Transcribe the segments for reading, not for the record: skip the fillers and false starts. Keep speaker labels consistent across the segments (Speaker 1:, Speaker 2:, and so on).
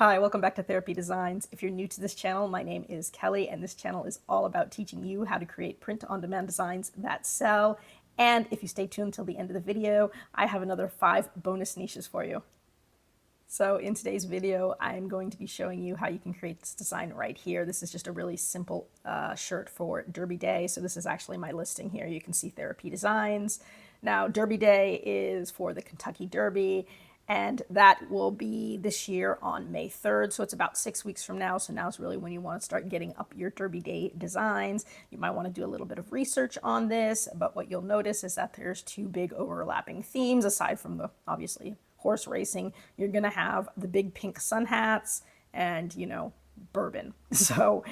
Speaker 1: Hi, welcome back to Therapy Designs. If you're new to this channel, my name is Kelly, and this channel is all about teaching you how to create print-on-demand designs that sell. And if you stay tuned until the end of the video, I have another 5 bonus niches for you. So in today's video, I'm going to be showing you how you can create this design right here. This is just a really simple shirt for Derby Day. So this is actually my listing here. You can see Therapy Designs. Now, Derby Day is for the Kentucky Derby, and that will be this year on May 3rd. So it's about 6 weeks from now. So now is really when you want to start getting up your Derby Day designs. You might want to do a little bit of research on this, but what you'll notice is that there's 2 big overlapping themes aside from the obviously horse racing. You're going to have the big pink sun hats and, bourbon. So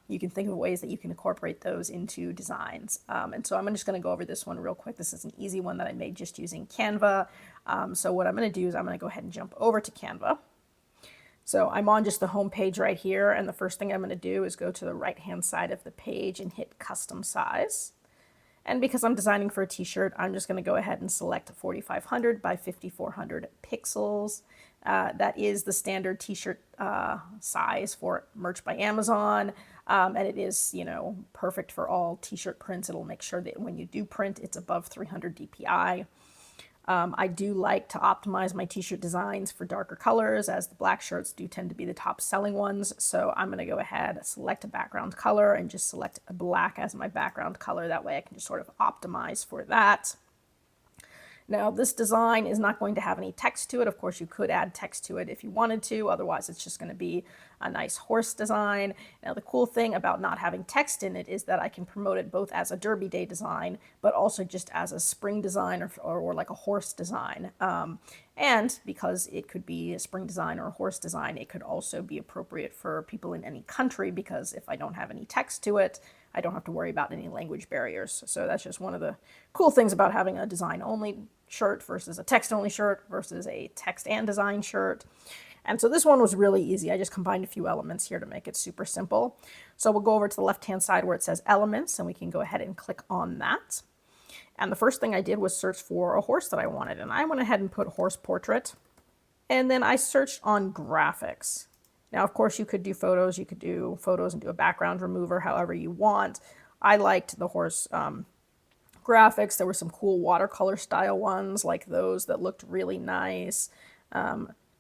Speaker 1: you can think of ways that you can incorporate those into designs. And so I'm just going to go over this one real quick. This is an easy one that I made just using Canva. So what I'm going to do is I'm going to go ahead and jump over to Canva. So I'm on just the home page right here. And the first thing I'm going to do is go to the right-hand side of the page and hit custom size. And because I'm designing for a t-shirt, I'm just going to go ahead and select 4500 by 5400 pixels. That is the standard t-shirt size for merch by Amazon. And it is, perfect for all t-shirt prints. It'll make sure that when you do print, it's above 300 DPI. I do like to optimize my t-shirt designs for darker colors, as the black shirts do tend to be the top selling ones. So I'm going to go ahead, select a background color, and just select a black as my background color. That way I can just sort of optimize for that. Now, this design is not going to have any text to it. Of course, you could add text to it if you wanted to. Otherwise, it's just going to be a nice horse design. Now, the cool thing about not having text in it is that I can promote it both as a Derby Day design, but also just as a spring design or like a horse design. And because it could be a spring design or a horse design, it could also be appropriate for people in any country, because if I don't have any text to it, I don't have to worry about any language barriers. So that's just one of the cool things about having a design-only shirt versus a text-only shirt versus a text and design shirt. And so this one was really easy. I just combined a few elements here to make it super simple. So we'll go over to the left-hand side where it says elements, and we can go ahead and click on that. And the first thing I did was search for a horse that I wanted, and I went ahead and put horse portrait. And then I searched on graphics. Now, of course, you could do photos. You could do photos and do a background remover, however you want. I liked the horse graphics. There were some cool watercolor style ones like those that looked really nice.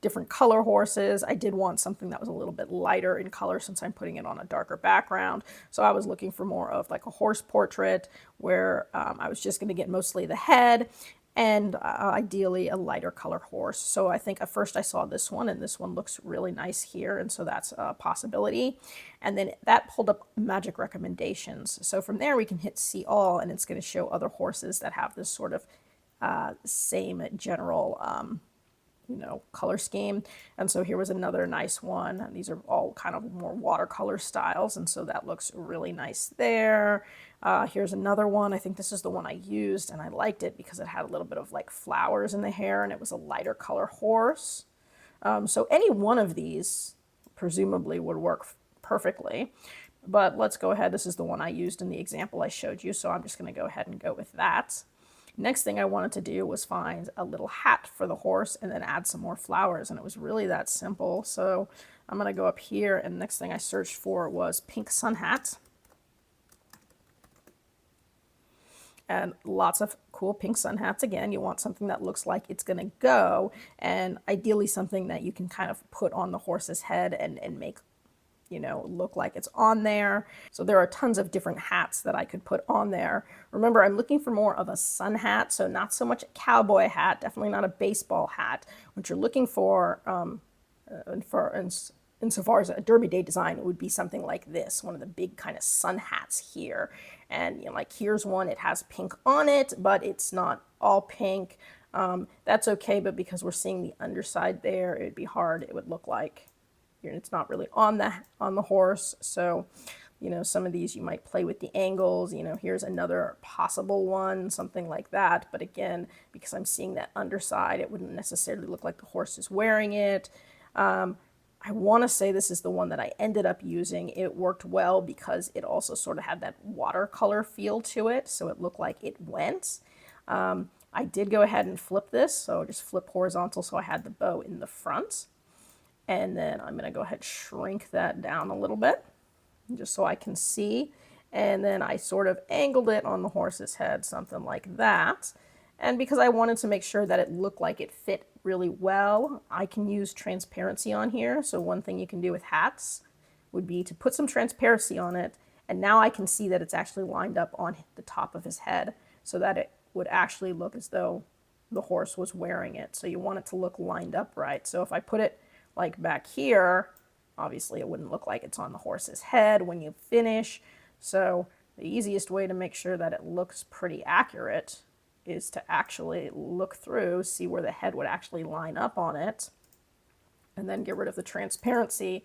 Speaker 1: Different color horses. I did want something that was a little bit lighter in color since I'm putting it on a darker background. So I was looking for more of like a horse portrait where I was just going to get mostly the head and ideally a lighter color horse. So I think at first I saw this one, and this one looks really nice here, and so that's a possibility. And then that pulled up magic recommendations. So from there we can hit see all, and it's going to show other horses that have this sort of same general color scheme. And so here was another nice one. And these are all kind of more watercolor styles, and so that looks really nice there. Here's another one. I think this is the one I used, and I liked it because it had a little bit of like flowers in the hair, and it was a lighter color horse. So any one of these presumably would work perfectly. But let's go ahead. This is the one I used in the example I showed you, so I'm just going to go ahead and go with that. Next thing I wanted to do was find a little hat for the horse and then add some more flowers, and it was really that simple. So I'm going to go up here, and next thing I searched for was pink sun hat. And lots of cool pink sun hats. Again, you want something that looks like it's going to go, and ideally something that you can kind of put on the horse's head and make look like it's on there. So there are tons of different hats that I could put on there. Remember, I'm looking for more of a sun hat, so not so much a cowboy hat, definitely not a baseball hat. What you're looking for, insofar as a Derby Day design, it would be something like this, one of the big kind of sun hats here. And like here's one, it has pink on it, but it's not all pink. That's okay, but because we're seeing the underside there, it'd be hard. It would look like it's not really on the horse. So, some of these you might play with the angles. Here's another possible one, something like that. But again, because I'm seeing that underside, it wouldn't necessarily look like the horse is wearing it. I want to say this is the one that I ended up using. It worked well because it also sort of had that watercolor feel to it, so it looked like it went. I did go ahead and flip this, so just flip horizontal so I had the bow in the front. And then I'm going to go ahead and shrink that down a little bit just so I can see. And then I sort of angled it on the horse's head, something like that. And because I wanted to make sure that it looked like it fit really well, I can use transparency on here. So one thing you can do with hats would be to put some transparency on it. And now I can see that it's actually lined up on the top of his head so that it would actually look as though the horse was wearing it. So you want it to look lined up right. So if I put it like back here, obviously it wouldn't look like it's on the horse's head when you finish. So the easiest way to make sure that it looks pretty accurate is to actually look through, see where the head would actually line up on it, and then get rid of the transparency.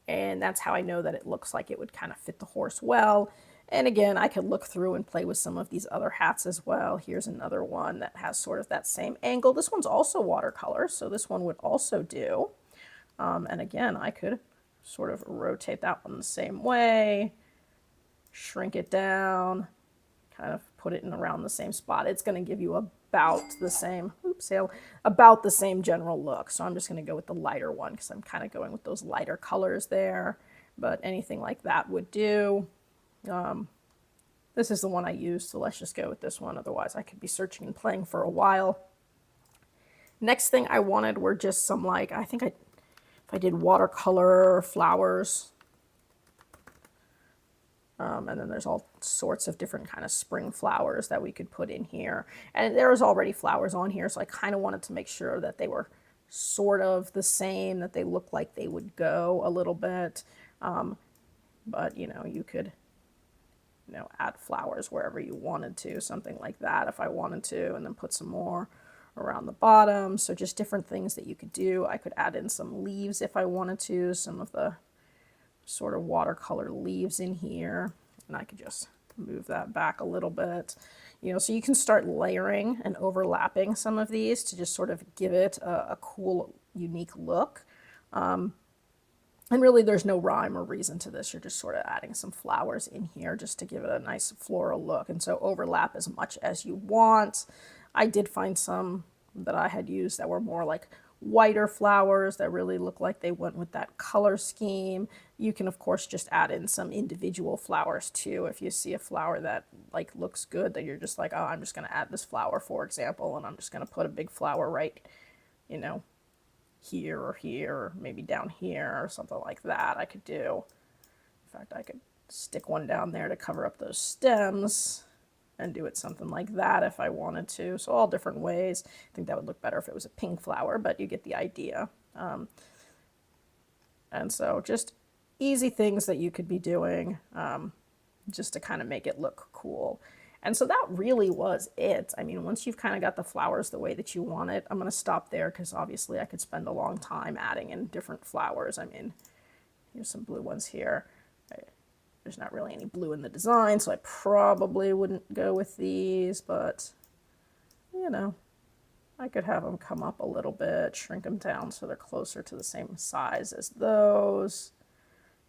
Speaker 1: And that's how I know that it looks like it would kind of fit the horse well. And again, I could look through and play with some of these other hats as well. Here's another one that has sort of that same angle. This one's also watercolor, so this one would also do. And again, I could sort of rotate that one the same way, shrink it down, kind of put it in around the same spot. It's going to give you about the same, about the same general look. So I'm just going to go with the lighter one because I'm kind of going with those lighter colors there. But anything like that would do. This is the one I used, so let's just go with this one. Otherwise, I could be searching and playing for a while. Next thing I wanted were just some, like, I think if I did watercolor flowers. And then there's all sorts of different kind of spring flowers that we could put in here. And there's already flowers on here, so I kind of wanted to make sure that they were sort of the same, that they looked like they would go a little bit. But, you know, you could, you know, add flowers wherever you wanted to, something like that if I wanted to, and then put some more around the bottom. So just different things that you could do. I could add in some leaves if I wanted to, some of the sort of watercolor leaves in here, and I could just move that back a little bit, you know, so you can start layering and overlapping some of these to just sort of give it a cool, unique look. And really there's no rhyme or reason to this. You're just sort of adding some flowers in here just to give it a nice floral look. And so overlap as much as you want. I did find some that I had used that were more like whiter flowers that really look like they went with that color scheme. You can of course just add in some individual flowers too. If you see a flower that like looks good, that you're just like, oh, I'm just going to add this flower, for example, and I'm just going to put a big flower right, you know, here or here, or maybe down here or something like that. I could do. In fact, I could stick one down there to cover up those stems and do it something like that if I wanted to. So all different ways. I think that would look better if it was a pink flower, but you get the idea. And so just easy things that you could be doing just to kind of make it look cool. And so that really was it. I mean, once you've kind of got the flowers the way that you want it, I'm going to stop there because obviously I could spend a long time adding in different flowers. I mean, here's some blue ones here. There's not really any blue in the design, so I probably wouldn't go with these, but, you know, I could have them come up a little bit, shrink them down so they're closer to the same size as those.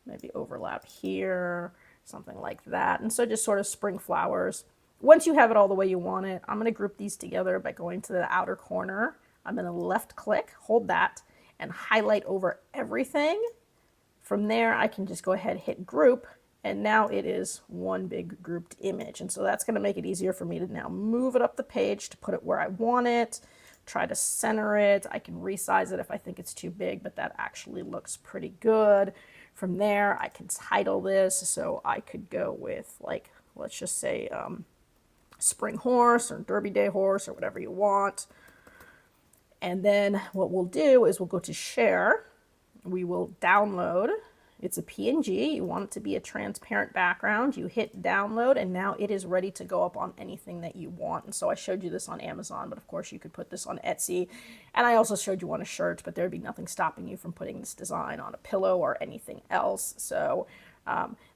Speaker 1: Maybe overlap here, something like that. And so just sort of spring flowers. Once you have it all the way you want it, I'm going to group these together by going to the outer corner. I'm going to left click, hold that, and highlight over everything. From there, I can just go ahead, hit group, and now it is one big grouped image. And so that's going to make it easier for me to now move it up the page to put it where I want it, try to center it. I can resize it if I think it's too big, but that actually looks pretty good. From there, I can title this. So I could go with, like, let's just say Spring Horse or Derby Day Horse or whatever you want. And then what we'll do is we'll go to share. We will download. It's a PNG. You want it to be a transparent background. You hit download, and now it is ready to go up on anything that you want. And so I showed you this on Amazon, but of course you could put this on Etsy. And I also showed you on a shirt, but there'd be nothing stopping you from putting this design on a pillow or anything else. So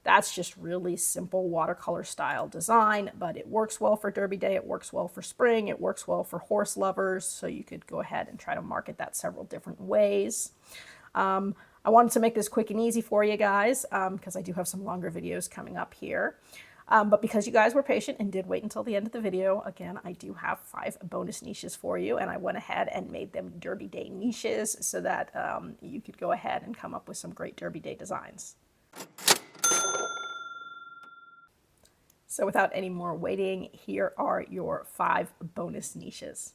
Speaker 1: that's just really simple watercolor style design, but it works well for Derby Day. It works well for spring. It works well for horse lovers. So you could go ahead and try to market that several different ways. I wanted to make this quick and easy for you guys because I do have some longer videos coming up here. But because you guys were patient and did wait until the end of the video, again, I do have 5 bonus niches for you, and I went ahead and made them Derby Day niches so that you could go ahead and come up with some great Derby Day designs. So without any more waiting, here are your 5 bonus niches.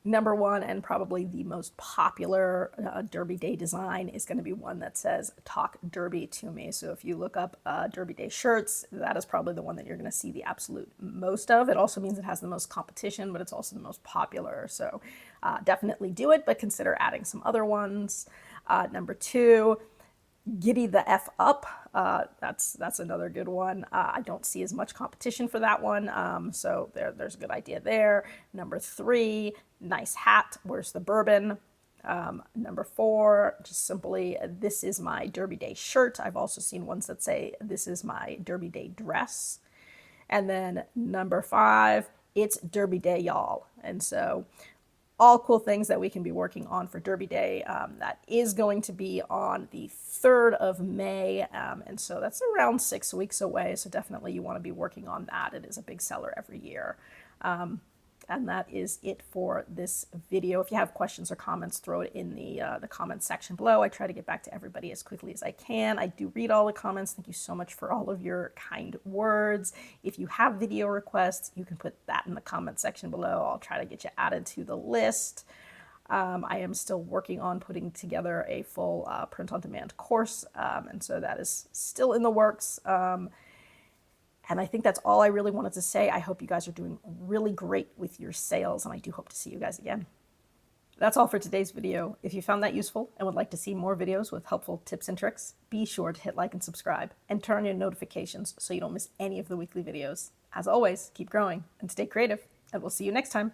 Speaker 1: Number 1, and probably the most popular Derby Day design, is going to be one that says "Talk Derby to Me." So if you look up Derby Day shirts, that is probably the one that you're going to see the absolute most of. It also means it has the most competition, but it's also the most popular. So definitely do it, but consider adding some other ones. Number 2, Giddy the F Up. That's another good one. I don't see as much competition for that one, so there's a good idea there. Number 3, Nice Hat, Where's the Bourbon? Number 4, just simply, This is my Derby Day shirt. I've also seen ones that say, This is my Derby Day dress. And then number 5, It's Derby Day, y'all. And so all cool things that we can be working on for Derby Day. That is going to be on the 3rd of May, and so that's around 6 weeks away, so definitely you want to be working on that. It is a big seller every year. And that is it for this video. If you have questions or comments, throw it in the comments section below. I try to get back to everybody as quickly as I can. I do read all the comments. Thank you so much for all of your kind words. If you have video requests, you can put that in the comment section below. I'll try to get you added to the list. I am still working on putting together a full print-on-demand course, and so that is still in the works. And I think that's all I really wanted to say. I hope you guys are doing really great with your sales, and I do hope to see you guys again. That's all for today's video. If you found that useful and would like to see more videos with helpful tips and tricks, be sure to hit like and subscribe, and turn on your notifications so you don't miss any of the weekly videos. As always, keep growing and stay creative, and we'll see you next time.